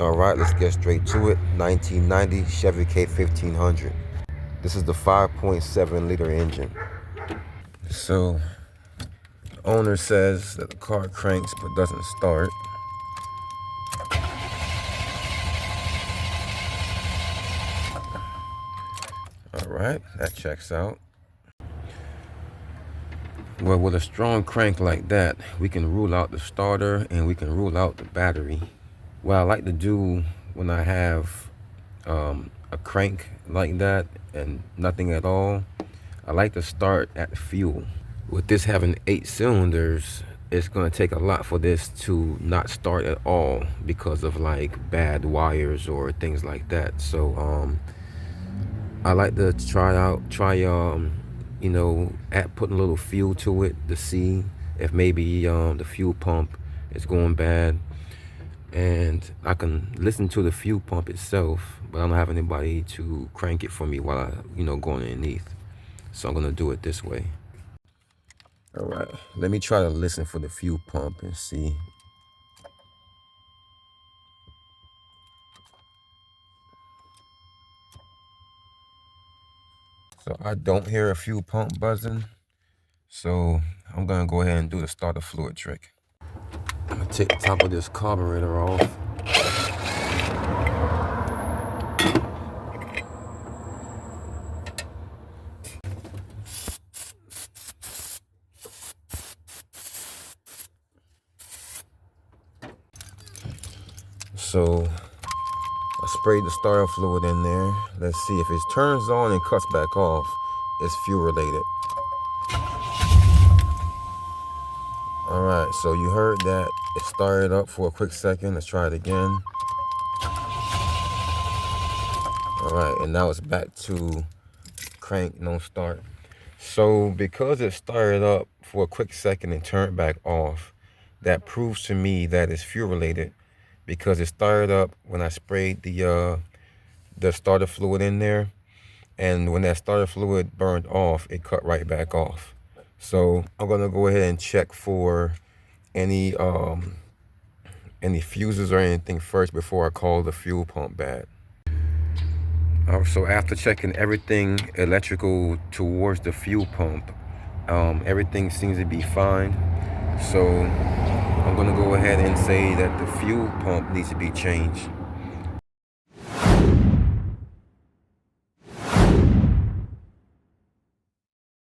All right, let's get straight to it. 1990 Chevy K1500. This is the 5.7 liter engine. So, the owner says that the car cranks but doesn't start. All right, that checks out. Well, with a strong crank like that, we can rule out the starter and we can rule out the battery. What I like to do when I have a crank like that and nothing at all, I like to start at fuel. With this having 8 cylinders, it's going to take a lot for this to not start at all because of like bad wires or things like that. So I like to try you know, putting a little fuel to it to see if maybe the fuel pump is going bad. And I can listen to the fuel pump itself, but I don't have anybody to crank it for me while I, you know, go underneath. So I'm gonna do it this way. All right, let me try to listen for the fuel pump and see. So I don't hear a fuel pump buzzing. So I'm gonna go ahead and do the starter fluid trick. I'm gonna take the top of this carburetor off. So I sprayed the starter fluid in there. Let's see if it turns on and cuts back off. It's fuel related. All right, so you heard that it started up for a quick second. Let's try it again. All right, and now it's back to crank, no start. So because it started up for a quick second and turned back off, that proves to me that it's fuel related, because it started up when I sprayed the starter fluid in there, and when that starter fluid burned off, it cut right back off. So I'm gonna go ahead and check for any fuses or anything first before I call the fuel pump bad. So after checking everything electrical towards the fuel pump, everything seems to be fine. So I'm gonna go ahead and say that the fuel pump needs to be changed.